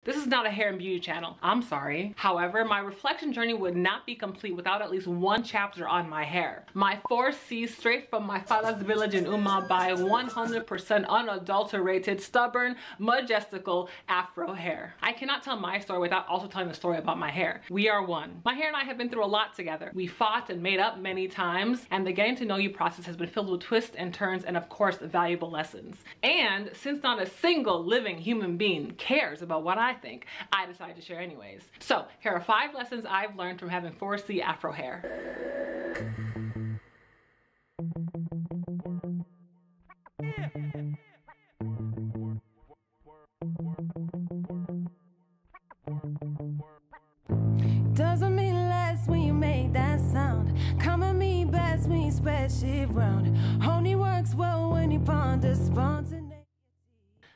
This is not a hair and beauty channel, I'm sorry. However, my reflection journey would not be complete without at least one chapter on my hair. My 4Cs straight from my fada's village in Umuagbai, 100% unadulterated, stubborn, majestical Afro hair. I cannot tell my story without also telling the story about my hair. We are one. My hair and I have been through a lot together. We fought and made up many times, and the getting to know you process has been filled with twists and turns and of course valuable lessons. And since not a single living human being cares about what I think, I decided to share anyways. So here are 5 lessons I've learned from having 4C Afro hair. Doesn't mean less when you make that sound. Come at me best when you spread shit round. Only works well when you ponder spontaneity.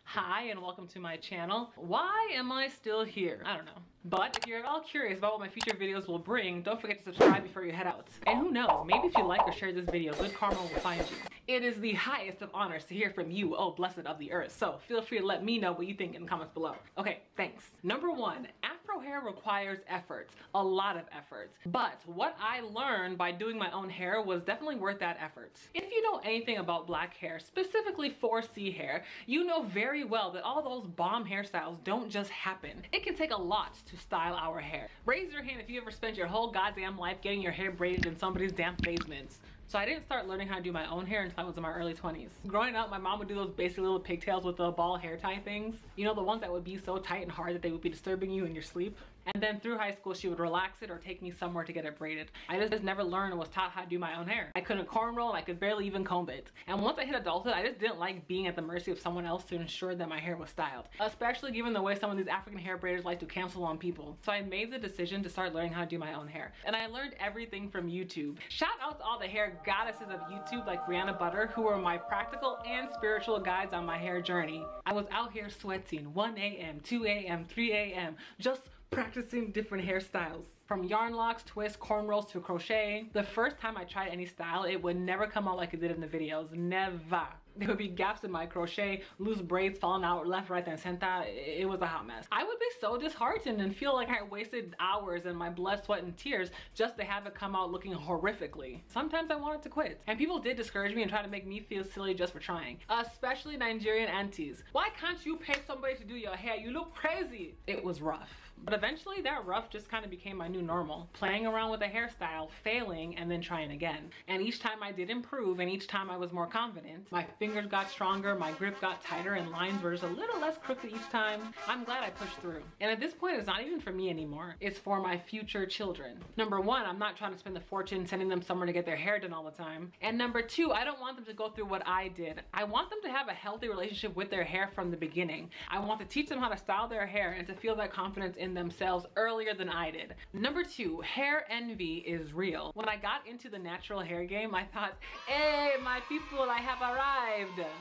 Hi and welcome to my channel. Why am I still here? I don't know. But if you're at all curious about what my future videos will bring, don't forget to subscribe before you head out. And who knows, maybe if you like or share this video, good karma will find you. It is the highest of honors to hear from you, oh blessed of the earth. So feel free to let me know what you think in the comments below. Okay, thanks. Number 1, Afro hair requires effort, a lot of effort. But what I learned by doing my own hair was definitely worth that effort. If you know anything about black hair, specifically 4C hair, you know very well that all those bomb hairstyles don't just happen. It can take a lot to style our hair. Raise your hand if you ever spent your whole goddamn life getting your hair braided in somebody's damp basement. So I didn't start learning how to do my own hair until I was in my early 20s. Growing up, my mom would do those basic little pigtails with the ball hair tie things. You know, the ones that would be so tight and hard that they would be disturbing you in your sleep. And then through high school, she would relax it or take me somewhere to get it braided. I just never learned and was taught how to do my own hair. I couldn't cornrow and I could barely even comb it. And once I hit adulthood, I just didn't like being at the mercy of someone else to ensure that my hair was styled. Especially given the way some of these African hair braiders like to cancel on people. So I made the decision to start learning how to do my own hair. And I learned everything from YouTube. Shout out to all the hair goddesses of YouTube like Brianna Butter, who were my practical and spiritual guides on my hair journey. I was out here sweating 1 a.m., 2 a.m., 3 a.m. just practicing different hairstyles. From yarn locks, twists, cornrows to crochet. The first time I tried any style, it would never come out like it did in the videos. Never. There would be gaps in my crochet, loose braids falling out left, right, and center. It was a hot mess. I would be so disheartened and feel like I wasted hours and my blood, sweat, and tears just to have it come out looking horrifically. Sometimes I wanted to quit. And people did discourage me and try to make me feel silly just for trying. Especially Nigerian aunties. Why can't you pay somebody to do your hair? You look crazy. It was rough. But eventually that rough just kind of became my new normal. Playing around with a hairstyle, failing, and then trying again. And each time I did improve and each time I was more confident. My fingers got stronger, my grip got tighter, and lines were just a little less crooked each time. I'm glad I pushed through. And at this point, it's not even for me anymore. It's for my future children. Number 1, I'm not trying to spend a fortune sending them somewhere to get their hair done all the time. And number 2, I don't want them to go through what I did. I want them to have a healthy relationship with their hair from the beginning. I want to teach them how to style their hair and to feel that confidence in themselves earlier than I did. Number 2, hair envy is real. When I got into the natural hair game, I thought, hey, my people, I have arrived.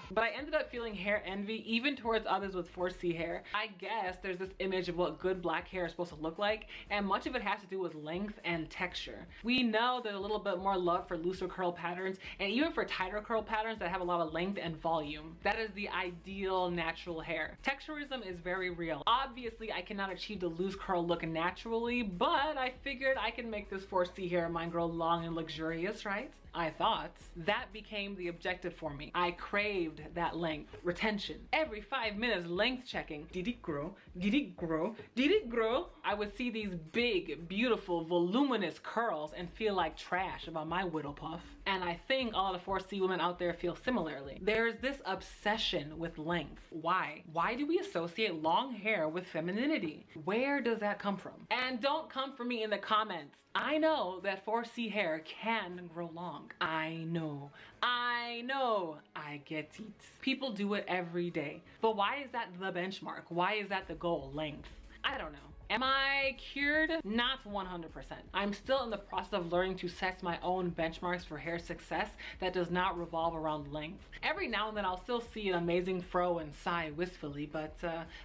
But I ended up feeling hair envy even towards others with 4C hair. I guess there's this image of what good black hair is supposed to look like, and much of it has to do with length and texture. We know there's a little bit more love for looser curl patterns and even for tighter curl patterns that have a lot of length and volume. That is the ideal natural hair. Texturism is very real. Obviously, I cannot achieve the loose curl look naturally, but I figured I can make this 4C hair of mine grow long and luxurious, right? I thought. That became the objective for me. I craved that length. Retention. Every 5 minutes, length checking. Did it grow? Did it grow? Did it grow? I would see these big, beautiful, voluminous curls and feel like trash about my widow puff. And I think all of the 4C women out there feel similarly. There's this obsession with length. Why? Why do we associate long hair with femininity? Where does that come from? And don't come for me in the comments. I know that 4C hair can grow long. I know. I get it. People do it every day. But why is that the benchmark? Why is that the goal? Length? I don't know. Am I cured? Not 100%. I'm still in the process of learning to set my own benchmarks for hair success that does not revolve around length. Every now and then I'll still see an amazing fro and sigh wistfully, but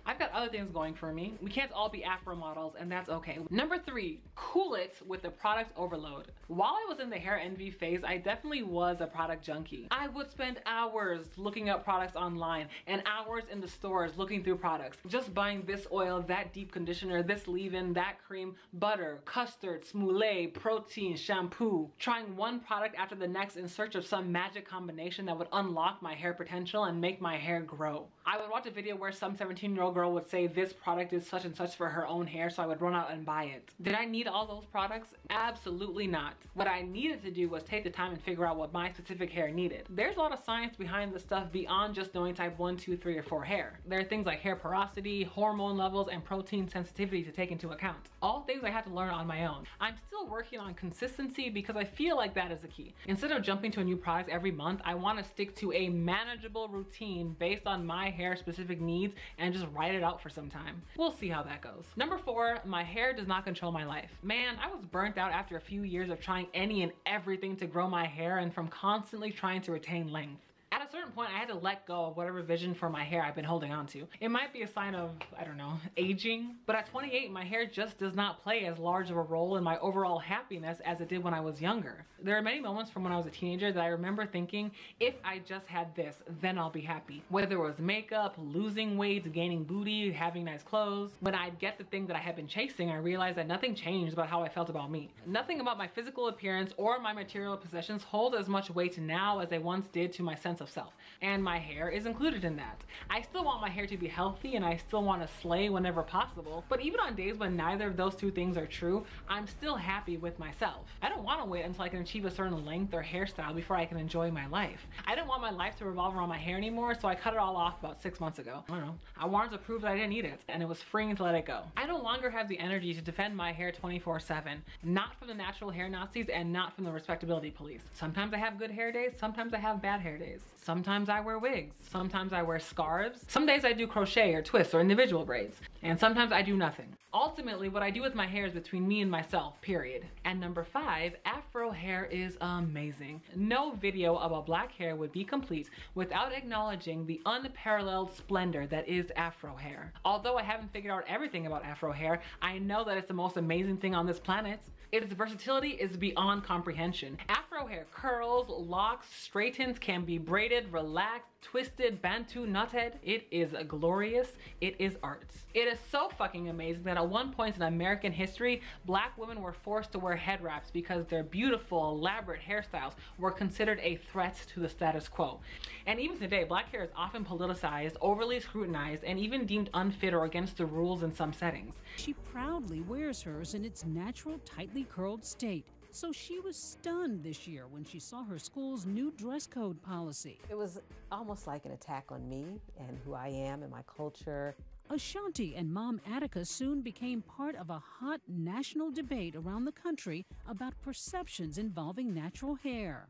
I've got other things going for me. We can't all be Afro models, and that's okay. Number 3, cool it with the product overload. While I was in the hair envy phase, I definitely was a product junkie. I would spend hours looking up products online and hours in the stores looking through products, just buying this oil, that deep conditioner, this leave-in, that cream, butter, custard, smoothie, protein, shampoo, trying one product after the next in search of some magic combination that would unlock my hair potential and make my hair grow. I would watch a video where some 17-year-old girl would say this product is such and such for her own hair, so I would run out and buy it. Did I need all those products? Absolutely not. What I needed to do was take the time and figure out what my specific hair needed. There's a lot of science behind this stuff beyond just knowing type 1, 2, 3, or 4 hair. There are things like hair porosity, hormone levels, and protein sensitivity to take into account. All things I had to learn on my own. I'm still working on consistency because I feel like that is the key. Instead of jumping to a new product every month, I want to stick to a manageable routine based on my hair specific needs and just write it out for some time. We'll see how that goes. Number 4, my hair does not control my life. Man, I was burnt out after a few years of trying any and everything to grow my hair and from constantly trying to retain length. At a certain point, I had to let go of whatever vision for my hair I've been holding on to. It might be a sign of, I don't know, aging, but at 28, my hair just does not play as large of a role in my overall happiness as it did when I was younger. There are many moments from when I was a teenager that I remember thinking, if I just had this, then I'll be happy. Whether it was makeup, losing weight, gaining booty, having nice clothes. When I'd get the thing that I had been chasing, I realized that nothing changed about how I felt about me. Nothing about my physical appearance or my material possessions hold as much weight now as they once did to my sense of self. And my hair is included in that. I still want my hair to be healthy and I still want to slay whenever possible, but even on days when neither of those two things are true, I'm still happy with myself. I don't want to wait until I can achieve a certain length or hairstyle before I can enjoy my life. I didn't want my life to revolve around my hair anymore, so I cut it all off about 6 months ago. I don't know. I wanted to prove that I didn't need it, and it was freeing to let it go. I no longer have the energy to defend my hair 24/7, not from the natural hair Nazis and not from the respectability police. Sometimes I have good hair days, sometimes I have bad hair days. Sometimes I wear wigs, sometimes I wear scarves, some days I do crochet or twists or individual braids, and sometimes I do nothing. Ultimately, what I do with my hair is between me and myself, period. And number 5, Afro hair is amazing. No video about black hair would be complete without acknowledging the unparalleled splendor that is Afro hair. Although I haven't figured out everything about Afro hair, I know that it's the most amazing thing on this planet. Its versatility is beyond comprehension. Afro hair curls, locks, straightens, can be braided, relaxed, twisted, bantu, knotted. It is glorious. It is art. It is so fucking amazing that at one point in American history, black women were forced to wear head wraps because their beautiful, elaborate hairstyles were considered a threat to the status quo. And even today, black hair is often politicized, overly scrutinized, and even deemed unfit or against the rules in some settings. She proudly wears hers in its natural, tightly curled state. So she was stunned this year when she saw her school's new dress code policy. It was almost like an attack on me and who I am and my culture. Ashanti and Mom Attica soon became part of a hot national debate around the country about perceptions involving natural hair.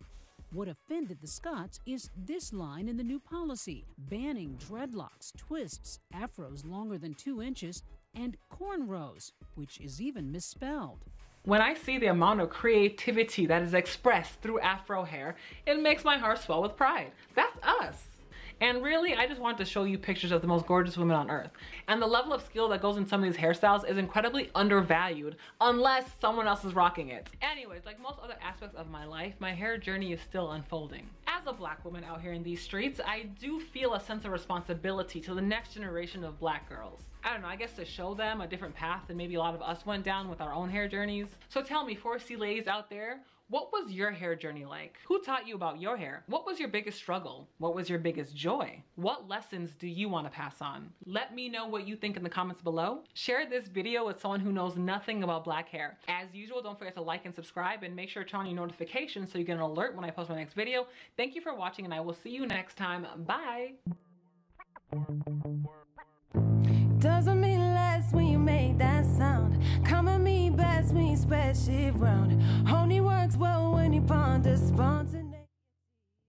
What offended the Scotts is this line in the new policy, banning dreadlocks, twists, afros longer than 2 inches, and cornrows, which is even misspelled. When I see the amount of creativity that is expressed through Afro hair, it makes my heart swell with pride. That's us. And really, I just wanted to show you pictures of the most gorgeous women on earth. And the level of skill that goes in some of these hairstyles is incredibly undervalued unless someone else is rocking it. Anyways, like most other aspects of my life, my hair journey is still unfolding. As a black woman out here in these streets, I do feel a sense of responsibility to the next generation of black girls. I don't know, I guess to show them a different path than maybe a lot of us went down with our own hair journeys. So tell me, 4C ladies out there, what was your hair journey like? Who taught you about your hair? What was your biggest struggle? What was your biggest joy? What lessons do you want to pass on? Let me know what you think in the comments below. Share this video with someone who knows nothing about black hair. As usual, don't forget to like and subscribe and make sure to turn on your notifications so you get an alert when I post my next video. Thank you for watching and I will see you next time. Bye. Doesn't mean less when you make that sound. Come at me best when you spread shit round. Only works well when you ponder spontaneous.